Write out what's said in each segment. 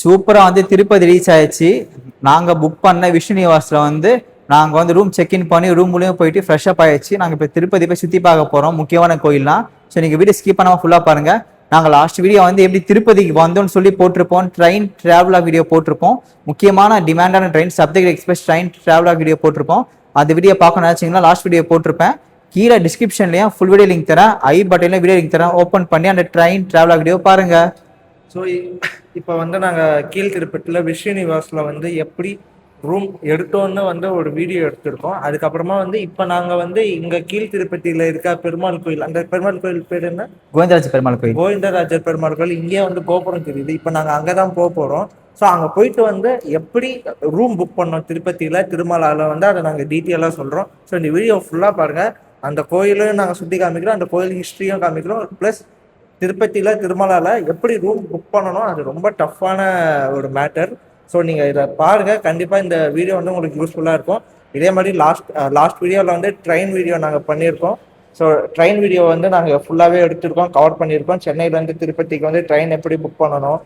சூப்பராக வந்து திருப்பதி ரீச் ஆயிடுச்சு. நாங்கள் புக் பண்ண விஷ்ணு நிவாஸில் வந்து நாங்கள் வந்து ரூம் செக்இன் பண்ணி ரூம் மூலியம் போயிட்டு ஃப்ரெஷ்அப் ஆயிடுச்சு. நாங்கள் இப்போ திருப்பதி போய் சுற்றி பார்க்க போகிறோம், முக்கியமான கோயில்லாம். ஸோ நீங்கள் வீடியோ ஸ்கிப் பண்ணாமல் ஃபுல்லாக பாருங்கள். நாங்கள் லாஸ்ட் வீடியோ வந்து எப்படி திருப்பதிக்கு வந்தோம்னு சொல்லி போட்டிருப்போம், ட்ரெயின் ட்ராவலாக வீடியோ போட்டிருப்போம், முக்கியமான டிமாண்டான ட்ரெயின் சப்தகிரி எக்ஸ்பிரஸ் ட்ரெயின் ட்ராவலாக வீடியோ போட்டிருப்போம். அந்த வீடியோ பார்க்க நினச்சிங்கன்னா லாஸ்ட் வீடியோ போட்டிருப்பேன். கீழே டிஸ்கிரிப்ஷன்லையும் ஃபுல் வீடியோ லிங்க் தரேன், ஐ பட்டன்லையும் வீடியோ லிங்க் தரேன். ஓப்பன் பண்ணி அந்த ட்ரெயின் ட்ராவலாக வீடியோ பாருங்கள். ஸோ இப்போ வந்து நாங்கள் கீழ் திருப்பதியில் விஷ்ணு நிவாஸில் வந்து எப்படி ரூம் எடுத்தோன்னு வந்து ஒரு வீடியோ எடுத்திருக்கோம். அதுக்கப்புறமா வந்து இப்போ நாங்கள் வந்து இங்கே கீழ் திருப்பதியில் இருக்க பெருமாள் கோயில், அந்த பெருமாள் கோயில் பேர் என்ன? கோவிந்தராஜர் பெருமாள் கோயில். கோவிந்தராஜர் பெருமாள் கோயில். இங்கேயே வந்து கோபுரம் தெரியுது. இப்போ நாங்கள் அங்கே தான் போக போகிறோம். ஸோ அங்கே போயிட்டு வந்து எப்படி ரூம் புக் பண்ணோம் திருப்பதியில் திருமலாவில் வந்து அதை நாங்கள் டீட்டெயிலாக சொல்கிறோம். ஸோ இந்த வீடியோ ஃபுல்லாக பாருங்கள். அந்த கோயிலையும் நாங்கள் சுற்றி காமிக்கிறோம், அந்த கோயில் ஹிஸ்ட்ரியும் காமிக்கிறோம், ப்ளஸ் திருப்பதியில் திருமலாவில் எப்படி ரூம் புக் பண்ணணும், அது ரொம்ப டஃப்பான ஒரு மேட்டர். ஸோ நீங்கள் இதை பாருங்கள், கண்டிப்பாக இந்த வீடியோ வந்து உங்களுக்கு யூஸ்ஃபுல்லாக இருக்கும். இதே மாதிரி லாஸ்ட் வீடியோவில் வந்து ட்ரெயின் வீடியோ நாங்கள் பண்ணியிருக்கோம். ஸோ ட்ரெயின் வீடியோ வந்து நாங்கள் ஃபுல்லாகவே எடுத்திருக்கோம், கவர் பண்ணியிருக்கோம். சென்னையிலேருந்து திருப்பதிக்கு வந்து ட்ரெயின் எப்படி புக் பண்ணணும்,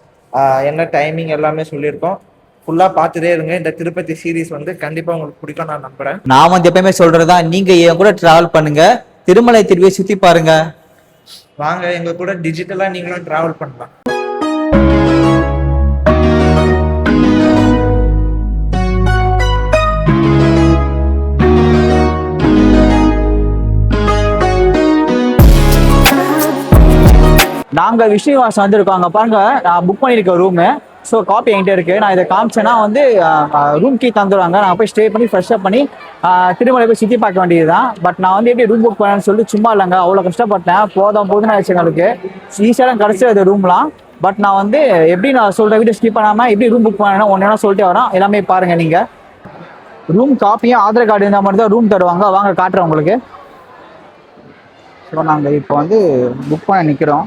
என்ன டைமிங் எல்லாமே சொல்லியிருக்கோம். ஃபுல்லாக பார்த்துட்டே இருங்க. இந்த திருப்பதி சீரீஸ் வந்து கண்டிப்பாக உங்களுக்கு பிடிக்கும் நான் நம்புகிறேன். நான் வந்து எப்பயுமே சொல்கிறதா, நீங்கள் என் கூட ட்ராவல் பண்ணுங்கள், திருமலை திருவியை சுற்றி பாருங்கள். வாங்க எங்க கூட டிஜிட்டலா நீங்களும் டிராவல் பண்ணலாம். நாங்கள் விஷ்ணு நிவாஸ் வந்துருக்கோம். அங்கே பாருங்க, நான் புக் பண்ணியிருக்க ரூமு. ஸோ காப்பி என்கிட்ட இருக்குது. நான் இதை காமிச்சேன்னா வந்து ரூம் கீ தந்துடுவாங்க. நான் போய் ஸ்டே பண்ணி ஃப்ரெஷ்அப் பண்ணி திருமலை போய் சுற்றி பார்க்க வேண்டியது தான். பட் நான் வந்து எப்படி ரூம் புக் பண்ணேன்னு சொல்லிட்டு சும்மா இல்லைங்க, அவ்வளோ கஷ்டப்பட்டேன். போதுன்னு ஆயிடுச்சு எங்களுக்கு. ஈஸியாக தான் கிடச்சிது ரூம்லாம். பட் நான் வந்து எப்படி நான் சொல்கிற வீடியோ ஸ்கிப் பண்ணாமல் எப்படி ரூம் புக் பண்ணேன்னா ஒன்று சொல்லிட்டு வரேன். எல்லாமே பாருங்கள். நீங்கள் ரூம் காப்பியும் ஆதார் கார்டு இந்த மாதிரி தான் ரூம் தருவாங்க. வாங்க காட்டுறேன் உங்களுக்கு. ஸோ நாங்கள் இப்போ வந்து புக் பண்ண நிற்கிறோம்.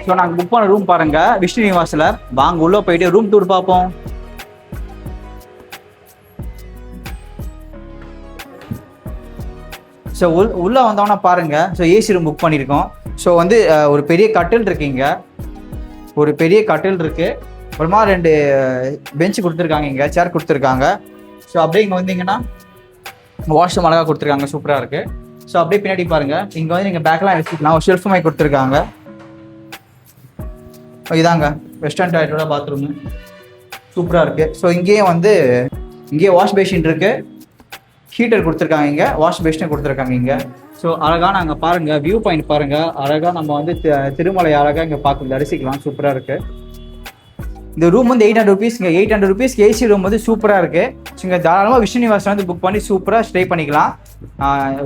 ஸோ நாங்கள் புக் பண்ண ரூம் பாருங்க, விஷ்ணு நிவாஸில். வாங்க உள்ள போயிட்டு ரூம் டூர் பார்ப்போம். ஸோ உள்ள வந்தோன்னா பாருங்க. ஸோ ஏசி ரூம் புக் பண்ணியிருக்கோம். ஸோ வந்து ஒரு பெரிய கட்டில் இருக்குங்க, ஒரு பெரிய கட்டில் இருக்கு. அப்புறமா 2 பெஞ்சு கொடுத்துருக்காங்க, இங்கே சேர் கொடுத்துருக்காங்க. ஸோ அப்படியே இங்கே வந்தீங்கன்னா வாஷ்ரூம் அழகாக கொடுத்துருக்காங்க, சூப்பராக இருக்கு. ஸோ அப்படியே பின்னாடி பாருங்க, இங்கே வந்து நீங்கள் பேக்லாம் வச்சுக்கலாம். ஒரு ஷெல்ஃப் மாதிரி கொடுத்துருக்காங்க. இதாங்க வெஸ்டர்ன் டாய்லெட்டோட பாத்ரூமு, சூப்பராக இருக்குது. ஸோ இங்கேயும் வந்து இங்கேயே வாஷ் பேஷின் இருக்குது, ஹீட்டர் கொடுத்துருக்காங்க, இங்கே வாஷ் பேஷினும் கொடுத்துருக்காங்க இங்கே. ஸோ அழகாக நாங்கள் பாருங்கள், வியூ பாயிண்ட் பாருங்கள். அழகாக நம்ம வந்து திருமலை அழகாக இங்கே பார்க்க தரிசிக்கலாம், சூப்பராக இருக்குது. இந்த ரூம் வந்து 800 ருபீஸ். இங்கே 800 ருபீஸ்க்கு ஏசி ரூம் வந்து சூப்பராக இருக்குது. ஸோ இங்கே தாராளமாக விஷ்ணு நிவாஸ் வந்து புக் பண்ணி சூப்பராக ஸ்டே பண்ணிக்கலாம்.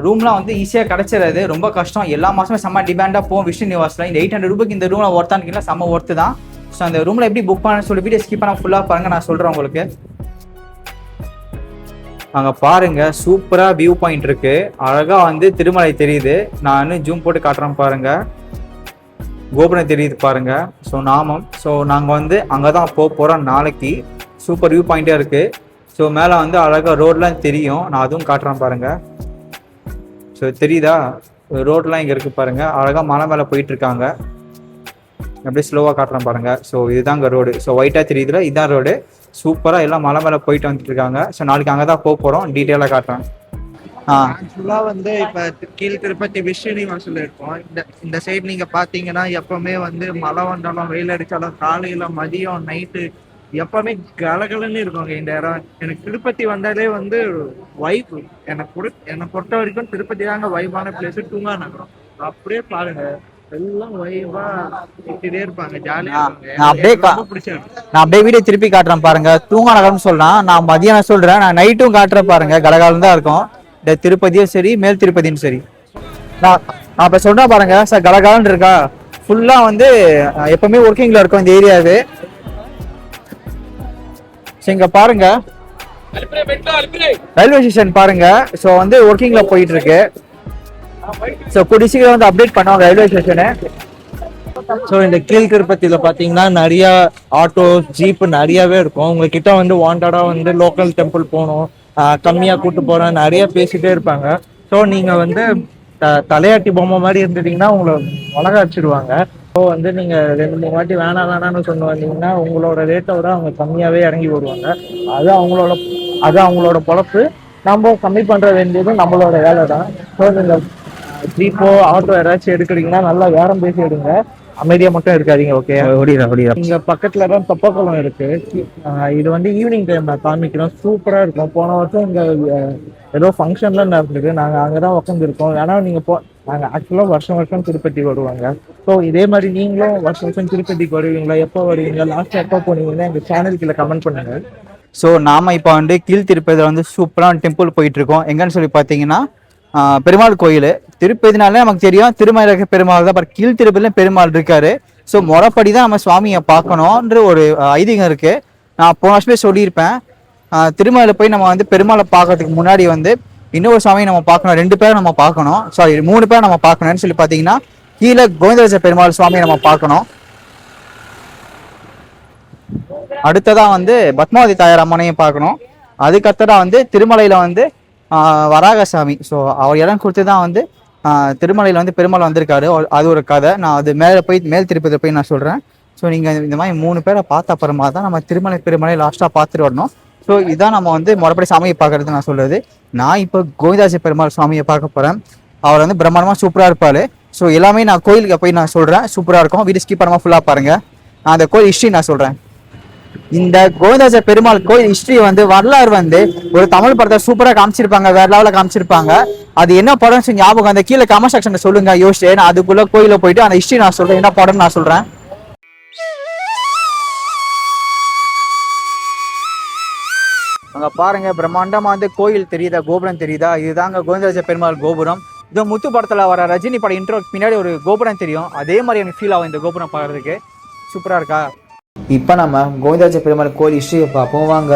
ரூம்லாம் வந்து ஈஸியாக கிடச்சிடாது, ரொம்ப கஷ்டம். எல்லா மாதமே செம்ம டிமாண்டாக போகும் விஷ்ணு நிவாஸில். இந்த 800 ரூபாய்க்கு இந்த ரூமில் ஒர்த்தான்னு செம்ம ஒர்த்து தான். ஸோ அந்த ரூமில் எப்படி புக் பண்ணணும்னு சொல்லி வீடியோ ஸ்கிப் பண்ண ஃபுல்லாக பாருங்கள், நான் சொல்கிறேன் உங்களுக்கு. அங்கே பாருங்கள், சூப்பராக வியூ பாயிண்ட் இருக்குது, அழகாக வந்து திருமலை தெரியுது. நான் இன்னும் ஜூம் போட்டு காட்டுறேன் பாருங்கள், கோபுரம் தெரியுது பாருங்க. ஸோ நாமம். ஸோ நாங்கள் வந்து அங்கே தான் போகிறோம் நாளைக்கு. சூப்பர் வியூ பாயிண்டாக இருக்குது. ஸோ மேலே வந்து அழகாக ரோட்லாம் தெரியும், நான் அதுவும் காட்டுறேன் பாருங்கள். ஸோ தெரியுதா, ரோட்லாம் இங்கே இருக்குது பாருங்கள், அழகாக மலை மேலே போயிட்டுருக்காங்க. அப்படியே ஸ்லோவாக காட்டுறேன் பாருங்கள். ஸோ இதுதாங்க ரோடு. ஸோ ஒயிட்டாக தெரியுதுல, இதுதான் ரோடு. சூப்பராக எல்லாம் மலை மேலே போயிட்டு வந்துட்டு இருக்காங்க. ஸோ நாளைக்கு அங்கே தான் போகிறோம், டீட்டெயிலாக காட்டுறேன். ஆக்சுவலாக வந்து இப்போ கீழ் திருப்பதி விஷ்ணு நிவாஸில் இருக்கோம். இந்த சைடு நீங்கள் பார்த்தீங்கன்னா எப்பவுமே வந்து மழை வந்தாலும் வெயில் அடித்தாலும் காலையில் மதியம் நைட்டு எப்பவுமே கலகலன்னு இருக்குங்க இந்த இடம். எனக்கு திருப்பதி வந்தாலே வந்து வைப், என்னை பொறுத்த வரைக்கும் திருப்பதி தாங்க வைபான பிளேஸ். தூங்கா நகரம் அப்படியே பாருங்க, எல்லாம் வைபா சுத்திட்டே இருப்பாங்க, ஜாலியா. நான் அப்படியே வீடியோ திருப்பி காட்டுறேன் பாருங்க. தூங்கா நகரம்னு சொல்லலாம், நான் மதியம் சொல்றேன், நான் நைட்டும் காட்டுறேன் பாருங்க. கலகாலம் தான் இருக்கும் இந்த திருப்பதியும் சரி, மேல் திருப்பதியும் சரி. நான் இப்ப சொல்றேன் பாருங்க சார், கலகாலன்னு இருக்கா. ஃபுல்லா வந்து எப்பவுமே ஒர்க்கிங்ல இருக்கும் இந்த ஏரியாவே. இங்க பாருங்க ரயில்வே ஸ்டேஷன் பாருங்க. ஸோ வந்து ஒர்க்கிங்ல போயிட்டு இருக்கு. ஸோ கூடிய சீக்கிரம் வந்து அப்டேட் பண்ணுவாங்க ரயில்வே ஸ்டேஷனு. ஸோ இந்த கீழ் திருப்பதியில் பார்த்தீங்கன்னா நிறைய ஆட்டோ ஜீப்பு நிறையாவே இருக்கும். உங்ககிட்ட வந்து வாண்டடாக வந்து லோக்கல் டெம்பிள் போகணும், கம்மியாக கூட்டு போகிறேன் நிறைய பேசிகிட்டே இருப்பாங்க. ஸோ நீங்கள் வந்து தலையாட்டி பொம்மை மாதிரி இருந்துட்டீங்கன்னா உங்களை அழகா வச்சிருவாங்க. இப்போ வந்து நீங்கள் 2-3 வாட்டி வேணாம்னு சொன்ன வந்தீங்கன்னா உங்களோட ரேட்டை விட அவங்க கம்மியாகவே இறங்கி வருவாங்க. அது அவங்களோட அவங்களோட பொழப்பு. நம்ம கம்மி பண்ணுற வேண்டியது நம்மளோட வேலை தான். ஸோ நீங்கள் ஜீப்போ ஆட்டோ ஏதாச்சும் எடுக்கிறீங்கன்னா நல்லா வேறம் பேசி எடுங்க, அமைதியா மட்டும் இருக்காதீங்க. ஓகே, ஓடிடா. இங்க பக்கத்துல தான் தெப்பக்குளம் இருக்கு. இது வந்து ஈவினிங் டைம் நான் காமிக்கிறோம், சூப்பரா இருக்கும். போன வருஷம் இங்க ஏதோ ஃபங்க்ஷன்லாம் நடந்தது, நாங்க அங்கதான் உட்காந்துருக்கோம். ஏன்னா நாங்க ஆக்சுவலா வருஷம் வருஷம் திருப்பதி வருவாங்க. ஸோ இதே மாதிரி நீங்களும் வருஷம் வருஷம் திருப்பதிக்கு வருவீங்களா, எப்போ வருவீங்க, லாஸ்ட் எப்போ போனீங்கன்னா எங்க சேனலுக்குள்ள கமெண்ட் பண்ணுங்க. ஸோ நாம இப்போ வந்து கீழ் திருப்பதியில் வந்து சூப்பரான டெம்பிள் போயிட்டு இருக்கோம். எங்கன்னு சொல்லி பார்த்தீங்கன்னா பெருமாள் கோயில். திருப்பதினாலே நமக்கு தெரியும் திருமலை இருக்க பெருமாள் தான், பட் கீழ் திருப்பதியிலும் பெருமாள் இருக்காரு. ஸோ முறைப்படி தான் நம்ம சுவாமியை பார்க்கணுன்ற ஒரு ஐதீகம் இருக்கு. நான் போன வருஷமே சொல்லியிருப்பேன், திருமலையில் போய் நம்ம வந்து பெருமாளை பார்க்கறதுக்கு முன்னாடி வந்து இன்னொரு சுவாமியை நம்ம பார்க்கணும், 2 பேரை நம்ம பார்க்கணும், சாரி 3 பேரை நம்ம பார்க்கணும்னு சொல்லி பார்த்தீங்கன்னா கீழே கோவிந்தராஜ பெருமாள் சுவாமியை நம்ம பார்க்கணும். அடுத்ததா வந்து பத்மாவதி தாயார் அம்மனையும் பார்க்கணும். அதுக்கடுத்ததா வந்து திருமலையில வந்து வராகசாமி. ஸோ அவர் இடம் கொடுத்து தான் வந்து திருமலையில் வந்து பெருமாள் வந்திருக்காரு. அது ஒரு கதை. நான் அது மேல் திருப்பதி போய் நான் சொல்கிறேன். ஸோ நீங்கள் இந்த மாதிரி 3 பேரை பார்த்த அப்புறமா தான் நம்ம பெருமலை லாஸ்ட்டாக பார்த்துட்டு வரணும். ஸோ இதான் நம்ம வந்து முறைப்படி சாமியை பார்க்கறது நான் சொல்கிறது. நான் இப்போ கோவிந்தராஜ பெருமாள் சுவாமியை பார்க்க போகிறேன். அவர் வந்து பிரம்மாண்டமாக சூப்பராக இருப்பார். ஸோ எல்லாமே நான் கோயிலுக்கு போய் நான் சொல்கிறேன், சூப்பராக இருக்கும். வீடு ஸ்கிப் பண்ணாமல் ஃபுல்லாக பாருங்கள். நான் அந்த கோயில் ஹிஸ்ட்ரி நான் சொல்கிறேன். இந்த கோவிந்தராஜ பெருமாள் கோயில் ஹிஸ்டரி வந்து வரலாறு வந்து ஒரு தமிழ் படத்தை சூப்பரா காமிச்சிருப்பாங்க, வேற லெவலில் காமிச்சிருப்பாங்க. அது என்ன படம் ஞாபகம் அந்த கீழே கமெண்ட் செக்ஷன்ல சொல்லுங்க, யோசிச்சு. நான் அதுக்குள்ள கோயில போயிட்டு அந்த ஹிஸ்டரி நான் சொல்றேன், என்ன படம் நான் சொல்றேன். அங்க பாருங்க, பிரம்மாண்டமா வந்து கோயில் தெரியுதா, கோபுரம் தெரியுதா? இதுதாங்க கோவிந்தராஜ பெருமாள் கோபுரம். இது முத்து படத்துல வர ரஜினி படம் இன்ட்ரோ பின்னாடி ஒரு கோபுரம் தெரியும், அதே மாதிரி எனக்கு ஃபீல் ஆகும் இந்த கோபுரம் பாக்குறதுக்கு. சூப்பரா இருக்கா? இப்போ நம்ம கோவிந்தராஜ பெருமாள் கோயில் ஹிஸ்டரியை பார்ப்போம் வாங்க.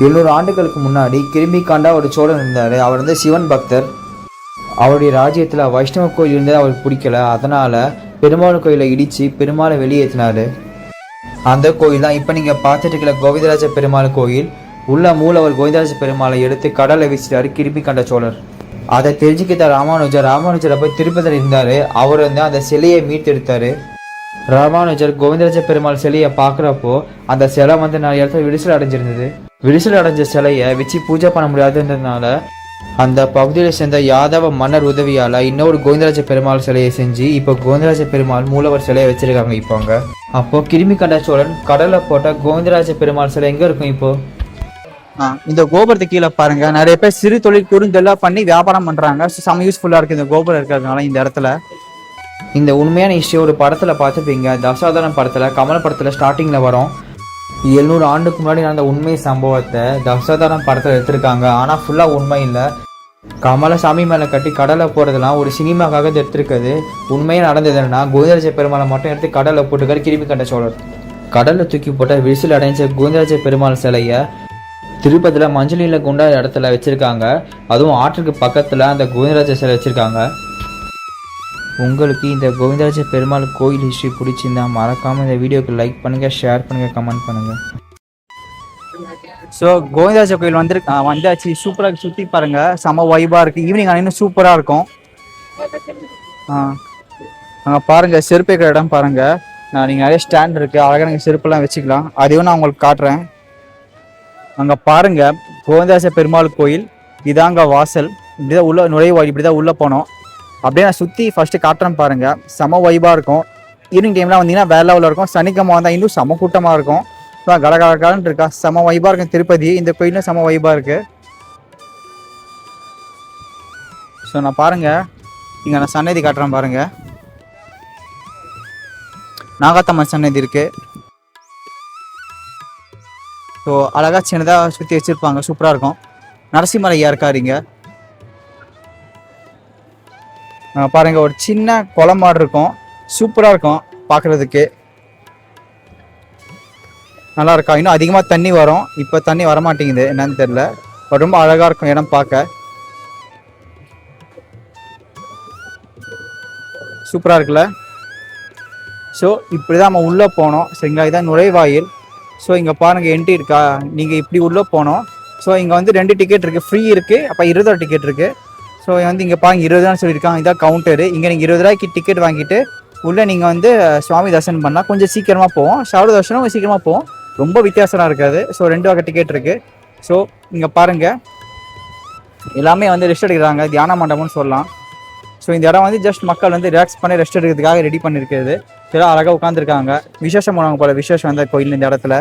700 ஆண்டுகளுக்கு முன்னாடி கிருமிகாண்டா ஒரு சோழன் இருந்தார். அவர் வந்து சிவன் பக்தர். அவருடைய ராஜ்யத்தில் வைஷ்ணவ கோயில் இருந்தது அவருக்கு பிடிக்கல. அதனால பெருமாள் கோயிலை இடித்து பெருமாளை வெளியேற்றினார். அந்த கோயில் தான் இப்போ நீங்கள் பார்த்துட்டு இருக்கிற கோவிந்தராஜ பெருமாள் கோயில். உள்ள மூலவர் கோவிந்தராஜ பெருமாளை எடுத்து கடலை வீசிட்டாரு கிருமிகாண்ட சோழர். அதை தெரிஞ்சுக்கிட்ட ராமானுஜர் போய் திருப்பதியில் இருந்தார். அவர் வந்து அந்த சிலையை மீட்டெடுத்தார். ராமானுஜர் கோவிந்தராஜ பெருமாள் சிலையை பார்க்குறப்போ அந்த சிலை வந்து நிறைய இடத்துல விரிசல் அடைஞ்சிருந்தது. விரிசல் அடைஞ்ச சிலையை வச்சு பூஜை பண்ண முடியாதுன்றதுனால அந்த பகுதியில் சேர்ந்த யாதவ மன்னர் உதவியால் இன்னொரு கோவிந்தராஜ பெருமாள் சிலையை செஞ்சு இப்போ கோவிந்தராஜ பெருமாள் மூலவர் சிலையை வச்சிருக்காங்க. இப்போங்க அப்போ கிருமிகாண்ட சோழன் கடலை போட்ட கோவிந்தராஜ பெருமாள் சிலை எங்கே இருக்கும்? இப்போ இந்த கோபுரத்துக்கு கீழே பாருங்க, நிறைய பேர் சிறு தொழில் குறுந்தொழிலாக பண்ணி வியாபாரம் பண்றாங்க. செம்ம யூஸ்ஃபுல்லா இருக்கு இந்த கோபுரம் இருக்கிறதுனால. இந்த இடத்துல இந்த உண்மையான ஹிஸ்ட்ரி ஒரு படத்தில் பார்த்துப்பீங்க, தசாவதாரம் படத்தில், கமல் படத்தில் ஸ்டார்டிங்கில் வரும். 700 ஆண்டுக்கு முன்னாடி நடந்த உண்மை சம்பவத்தை தசாவதாரம் படத்தில் எடுத்திருக்காங்க. ஆனால் ஃபுல்லாக உண்மை இல்லை. கமலை சாமி மேலே கட்டி கடலை போடுறதுலாம் ஒரு சினிமாக்காக எடுத்திருக்குது. உண்மையாக நடந்ததுன்னா கோவிந்தராஜ பெருமாளை மட்டும் எடுத்து கடலை போட்டுக்காரு கிருமிகாண்ட சோழர். கடலை தூக்கி போட்ட விரிசல் அடைஞ்ச கோவிந்தராஜ பெருமாள் சிலையை திருப்பதியில் மஞ்சள் நீல குண்டா இடத்துல வச்சுருக்காங்க. அதுவும் ஆற்றுக்கு பக்கத்தில் அந்த கோவிந்தராஜ சிலை வச்சுருக்காங்க. உங்களுக்கு இந்த கோவிந்தராஜ பெருமாள் கோயில் ஹிஸ்ட்ரி பிடிச்சிருந்தா மறக்காமல் இந்த வீடியோக்கு லைக் பண்ணுங்கள், ஷேர் பண்ணுங்கள், கமெண்ட் பண்ணுங்கள். ஸோ கோவிந்தராஜ கோயில் வந்தாச்சு. சூப்பராக சுற்றி பாருங்கள், செம்ம வைபாக இருக்குது. ஈவினிங் ஆனால் இன்னும் சூப்பராக இருக்கும். அங்கே பாருங்கள், செருப்பு வைக்கிற இடம் பாருங்கள். நீங்கள் நிறைய ஸ்டாண்ட் இருக்குது, அழகாக நீங்கள் செருப்பெல்லாம் வச்சுக்கலாம். அதையும் நான் உங்களுக்கு காட்டுறேன். அங்கே பாருங்கள், கோவிந்தராஜ பெருமாள் கோயில். இதாங்க வாசல். இப்படிதான் உள்ள நுழைவாயில், இப்படி தான் உள்ளே போனோம். அப்படியே நான் சுற்றி ஃபஸ்ட்டு காட்டுறேன் பாருங்கள். செம வைபாக இருக்கும். ஈவினிங் டைம்லாம் வந்தீங்கன்னா வேற லெவலில் இருக்கும். சனிக்கிழமை வந்தால் இன்னும் செம கூட்டமாக இருக்கும். கடகடன்னு இருக்கா, செம வைபாக இருக்கும். திருப்பதி இந்த கோயிலும் செம வைபாக இருக்குது. ஸோ நான் பாருங்கள், இங்கே நான் சன்னதி காட்டுறேன் பாருங்கள். நாகாத்தம்மன் சன்னதி இருக்குது. ஸோ அழகாக சின்னதாக சுற்றி வச்சுருப்பாங்க, சூப்பராக இருக்கும். நரசிம்மர் ஐயா இருக்காருங்க. பாருங்க, ஒரு சின்ன குளம் மாதிரி இருக்கும், சூப்பராக இருக்கும் பார்க்குறதுக்கு. நல்லா இருக்கா? இன்னும் அதிகமாக தண்ணி வரும். இப்போ தண்ணி வரமாட்டேங்குது, என்னன்னு தெரியல. ரொம்ப அழகாக இருக்கும் இடம் பார்க்க, சூப்பராக இருக்குல்ல? ஸோ இப்படி தான் நம்ம உள்ளே போனோம். சரிங்களா? இதுதான் நுழைவாயில். ஸோ இங்கே பாருங்கள், என்ட்ரி இருக்கா? நீங்கள் இப்படி உள்ளே போனோம். ஸோ இங்கே வந்து 2 டிக்கெட் இருக்குது, ஃப்ரீ இருக்குது, அப்போ 20 ரூபா டிக்கெட் இருக்குது. ஸோ வந்து இங்கே பாருங்க 20 ரூபான்னு சொல்லியிருக்காங்க. இதான் கவுண்டரு. இங்கே நீங்கள் 20 ரூபாய்க்கு டிக்கெட் வாங்கிட்டு உள்ளே நீங்கள் வந்து சுவாமி தரிசனம் பண்ணலாம். கொஞ்சம் சீக்கிரமாக போவோம். சௌர தர்ஷனம் கொஞ்சம் சீக்கிரமாக போவோம். ரொம்ப வித்தியாசமாக இருக்காது. ஸோ 2 வகை டிக்கெட் இருக்குது. ஸோ இங்கே பாருங்கள், எல்லாமே வந்து ரெஸ்ட் எடுக்கிறாங்க. தியான மண்டபம்னு சொல்லலாம். ஸோ இந்த இடம் வந்து ஜஸ்ட் மக்கள் வந்து ரிலாக்ஸ் பண்ணி ரெஸ்ட் எடுக்கிறதுக்காக ரெடி பண்ணியிருக்கிறது. எல்லாம் அழகாக உட்காந்துருக்காங்க. விசேஷம் போனவங்க போல விசேஷம் வந்த கோயில் இந்த இடத்துல.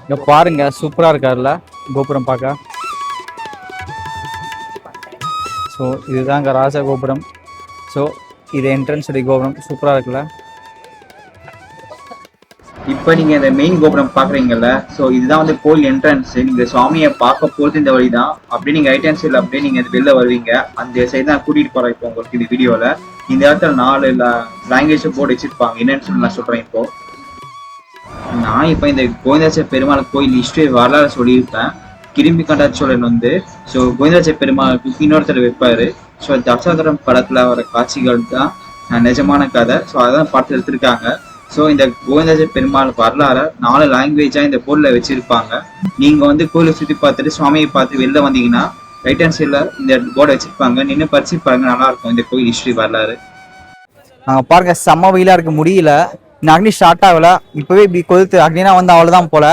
இங்க பாருங்க, சூப்பரா இருக்காருல்ல கோபுரம் பார்க்க. ஸோ இதுதாங்க ராஜ கோபுரம். ஸோ இது என்ட்ரன்ஸ் கோபுரம் சூப்பரா இருக்குல்ல. இப்போ நீங்கள் இந்த மெயின் கோபுரம் பார்க்குறீங்கல்ல, ஸோ இதுதான் வந்து கோயில் என்ட்ரன்ஸ். நீங்கள் சுவாமியை பார்க்க போகிறது இந்த வழி தான். அப்படியே நீங்கள் ரைட் ஹேண்ட் சைடில் அப்படியே நீங்கள் வெளில வருவீங்க. அந்த சைடு தான் கூட்டிகிட்டு போகிறேன் இப்போ உங்களுக்கு இந்த வீடியோவில். இந்த இடத்துல 4 லாங்குவேஜ் போர்டு வச்சுருப்பாங்க. என்னன்னு சொல்லி நான் சொல்கிறேன் இப்போ. நான் இப்போ இந்த கோவிந்தாச்ச பெருமாள் கோயில் ஹிஸ்டரி வரலாறு சொல்லியிருப்பேன். கிரும்பி கண்டா சோழன் வந்து ஸோ கோவிந்தாச்ச பெருமாளுக்கு இன்னொருத்தர் வைப்பார். ஸோ தசாவதாரம் படத்தில் வர காட்சிகள் தான் நிஜமான கதை. ஸோ அதான் படத்தில் எடுத்திருக்காங்க. ஸோ இந்த கோவிந்தாச்ச பெருமாள் வரலாறு 4 லாங்குவேஜாக இந்த கோயிலில் வச்சுருப்பாங்க. நீங்கள் வந்து கோயிலை சுற்றி பார்த்துட்டு சுவாமியை பார்த்து வெளில வந்தீங்கன்னா ரைட் ஹேண்ட் சைடில் இந்த போர்டை வச்சுருப்பாங்க. நின்று படிச்சு பாருங்க, நல்லாயிருக்கும் இந்த கோயில் ஹிஸ்ட்ரி வரலாறு. பாருங்க, செம்ம வெயிலாக இருக்க முடியல. இந்த அக்னி ஸ்டார்ட் ஆகல. இப்போவே இப்படி கொதித்து அக்னினா வந்து அவ்வளோதான் போல.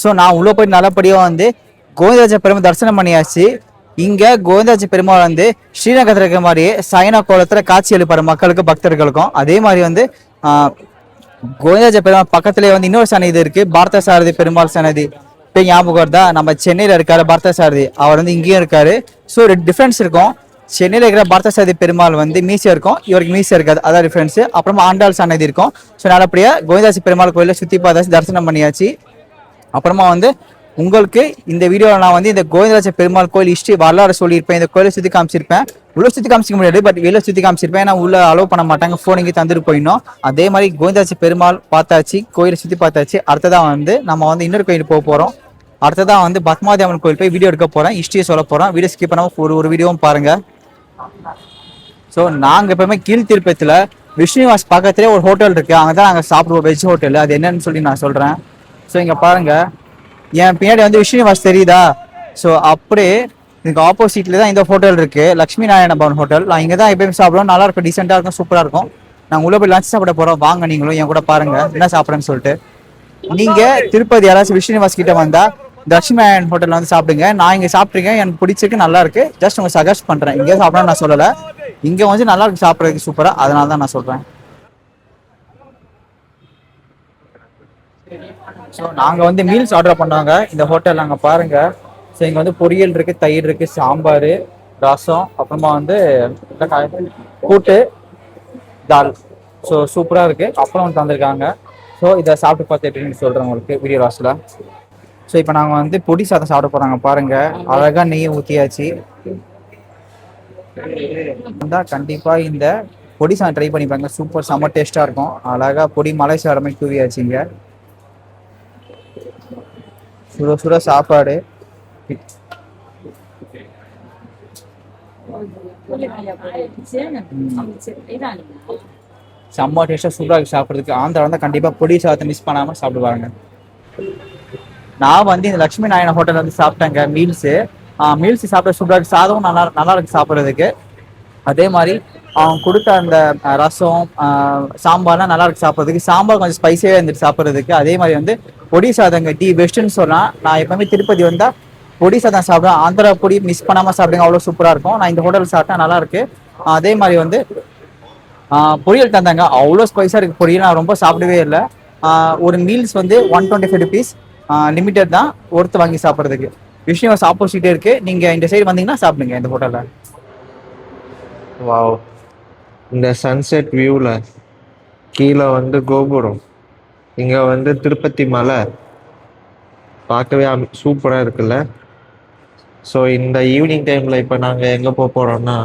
ஸோ நான் உள்ளே போய் நல்லபடியாக வந்து கோவிந்தாச்ச பெருமாள் தரிசனம் பண்ணியாச்சு. இங்கே கோவிந்தாச்ச பெருமாள் வந்து ஸ்ரீநகரத்தில் இருக்கிற மாதிரியே சைனா கோலத்தில் காட்சி அளிப்பார் மக்களுக்கு, பக்தர்களுக்கும். அதே மாதிரி வந்து கோவிந்தாச்ச பெருமாள் பக்கத்துலேயே வந்து இன்னொரு சன்னதி இருக்கு, பார்த்த சாரதி பெருமாள் சன்னதி. இப்போ ஞாபகம் வருதா, நம்ம சென்னையில் இருக்காரு பார்த்த சாரதி, அவர் வந்து இங்கேயும் இருக்காரு. ஸோ டிஃப்ரென்ஸ் இருக்கும். சென்னையில் இருக்கிற பார்த்த சாரதி பெருமாள் வந்து மீசியா இருக்கும், இவருக்கு மீசியா இருக்காது, அதான் டிஃப்ரென்ஸ். அப்புறமா ஆண்டாள் சன்னதி இருக்கும். ஸோ நல்லபடியாக கோவிந்தாச்ச பெருமாள் கோயிலில் சுற்றி பார்த்தாச்சு, தரிசனம் பண்ணியாச்சு. அப்புறமா வந்து உங்களுக்கு இந்த வீடியோவில் நான் வந்து இந்த கோவிந்தராஜ பெருமாள் கோயில் ஹிஸ்ட்ரி வரலாறு சொல்லியிருப்பேன். இந்த கோயிலை சுற்றி காமிச்சிருப்பேன். உள்ள சுற்றி காமிச்சிக்க முடியாது, பட் வெளில சுற்றி காமிச்சிருப்பேன். ஏன்னா உள்ள அலோவ் பண்ண மாட்டாங்க, ஃபோன் இங்கே தந்துட்டு போயிடணும். அதே மாதிரி கோவிந்தராஜ பெருமாள் பார்த்தாச்சு, கோயிலை சுற்றி பார்த்தாச்சு. அடுத்ததான் வந்து நம்ம வந்து இன்னொரு கோயில் போக போகிறோம். அடுத்ததான் வந்து பத்மாவதி அம்மன் கோயில் போய் வீடியோ எடுக்க போகிறேன், ஹிஸ்ட்ரியை சொல்ல போகிறோம். வீடியோ ஸ்கிப் பண்ணாமல் ஒரு வீடியோவும் பாருங்கள். ஸோ நாங்கள் எப்பவுமே கீழ் திருப்பத்தில் விஷ்ணுவாஸ் பக்கத்துலேயே ஒரு ஹோட்டல் இருக்குது, அங்கே தான் நாங்கள் சாப்பிடுவோம், வெஜ் ஹோட்டல். அது என்னன்னு சொல்லி நான் சொல்கிறேன். ஸோ இங்கே பாருங்கள், என் பின்னாடி வந்து விஷ்ணுவாஸ் தெரியுதா? ஸோ அப்படியே இதுக்கு ஆப்போசிட்ல தான் இந்த ஹோட்டல் இருக்கு, லட்சுமி நாராயண பவன் ஹோட்டல். நான் இங்கே தான் எப்பயுமே சாப்பிடுவோம். நல்லா இருக்கும், டீசெண்டாக இருக்கும், சூப்பராக இருக்கும். நாங்கள் உள்ள போய் லஞ்ச் சாப்பிட போகிறோம். வாங்க நீங்களும் என் கூட பாருங்க என்ன சாப்பிட்றேன்னு சொல்லிட்டு. நீங்க திருப்பதி யாராச்சும் விஷ்ணுவாஸ் கிட்ட வந்தா லட்சுமி நாராயண் ஹோட்டல்ல வந்து சாப்பிடுங்க. நான் இங்கே சாப்பிட்ருக்கேன், எனக்கு பிடிச்சிருக்கு, நல்லா இருக்கு. ஜஸ்ட் உங்க சஜஸ்ட் பண்றேன். இங்கே சாப்பிடணும் நான் சொல்லலை, இங்கே வந்து நல்லா இருக்கு சாப்பிட்றதுக்கு, சூப்பரா. அதனால தான் நான் சொல்றேன். ஸோ நாங்கள் வந்து மீல்ஸ் ஆர்டர் பண்ணாங்க இந்த ஹோட்டல். நாங்கள் பாருங்க, ஸோ இங்கே வந்து பொரியல் இருக்கு, தயிர் இருக்கு, சாம்பார், ரசம், அப்புறமா வந்து கூட்டு, தால். ஸோ சூப்பராக இருக்கு. அப்புறம் தந்திருக்காங்க. ஸோ இதை சாப்பிட்டு பார்த்துட்டு சொல்கிறேன் உங்களுக்கு வீடியோ லாஸ்ட்டில். ஸோ இப்போ நாங்கள் வந்து பொடி சாதம் சாப்பிட போகிறாங்க. பாருங்க, அழகாக நெய் ஊற்றியாச்சு. கண்டிப்பாக இந்த பொடி சாதம் ட்ரை பண்ணி பாருங்க, சூப்பர் செம்ம டேஸ்ட்டாக இருக்கும். அழகாக பொடி மலை சாரமே தூவியாச்சு. இங்கே சுட சுட சாப்பாடு, செம்ம டேஸ்டாக சூப்பராக இருக்கு சாப்பிட்றதுக்கு. ஆந்திரா வந்து கண்டிப்பாக பொடி சாதத்தை மிஸ் பண்ணாமல் சாப்பிடுவாங்க. நான் வந்து இந்த லட்சுமி நாராயண ஹோட்டல் வந்து சாப்பிட்டேங்க மீல்ஸ் சாப்பிட சூப்பராக இருக்கு. சாதமும் நல்லா இருக்கு சாப்பிட்றதுக்கு. அதே மாதிரி அவங்க கொடுத்த அந்த ரசம், சாம்பார்லாம் நல்லா இருக்கு சாப்பிட்றதுக்கு. சாம்பார் கொஞ்சம் ஸ்பைஸியாக இருந்துட்டு சாப்பிட்றதுக்கு. அதே மாதிரி வந்து பொடி சாதங்க டீ பெஸ்ட்டுன்னு சொன்னால், நான் எப்பவுமே திருப்பதி வந்தால் பொடி சாதம் சாப்பிடுவேன். ஆந்திரா பொடி மிஸ் பண்ணாமல் சாப்பிடுங்க, அவ்வளோ சூப்பராக இருக்கும். நான் இந்த ஹோட்டல் சாப்பிட்டேன், நல்லா இருக்கு. அதே மாதிரி வந்து பொரியல் தந்தாங்க, அவ்வளோ ஸ்பைஸாக இருக்குது பொரியல். நான் ரொம்ப சாப்பிடவே இல்லை. ஒரு மீல்ஸ் வந்து 125 ருபீஸ், லிமிட்டட் தான், ஒருத்து வாங்கி சாப்பிட்றதுக்கு. விஷ்ணுவாஸ் ஆப்போசிட்டே இருக்கு. நீங்கள் இந்த சைடு வந்தீங்கன்னா சாப்பிடுங்க இந்த ஹோட்டலில். வாவ், இந்த சன்செட் வியூவில் கீழே வந்து கோபுரம், இங்கே வந்து திருப்பதி மலை பார்க்கவே சூப்பராக இருக்குல்ல. ஸோ இந்த ஈவினிங் டைமில் இப்போ நாங்கள் எங்கே போக போகிறோம்னா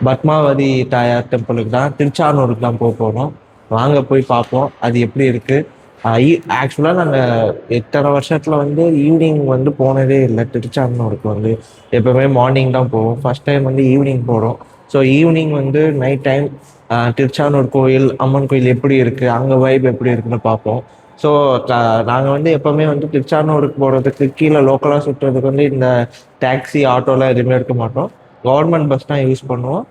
பத்மாவதி தாயார் டெம்பிளுக்கு தான், திருச்சானூருக்கு தான் போக போகிறோம். வாங்க போய் பார்ப்போம் அது எப்படி இருக்குது. ஆக்சுவலாக நாங்கள் எத்தனை வருஷத்தில் வந்து ஈவினிங் வந்து போனதே இல்லை. திருச்சானூருக்கு வந்து எப்போவுமே மார்னிங் தான் போவோம். ஃபர்ஸ்ட் டைம் வந்து ஈவினிங் போகிறோம். ஸோ ஈவினிங் வந்து நைட் டைம் திருச்சானூர் கோயில், அம்மன் கோயில் எப்படி இருக்குது, அங்கே வைப் எப்படி இருக்குன்னு பார்ப்போம். ஸோ நாங்கள் வந்து எப்போவுமே வந்து திருச்சானூருக்கு போகிறதுக்கு கீழே லோக்கலாக சுற்றுறதுக்கு வந்து இந்த டாக்ஸி ஆட்டோலாம் எதுவுமே எடுக்க மாட்டோம். கவர்மெண்ட் பஸ் தான் யூஸ் பண்ணுவோம்.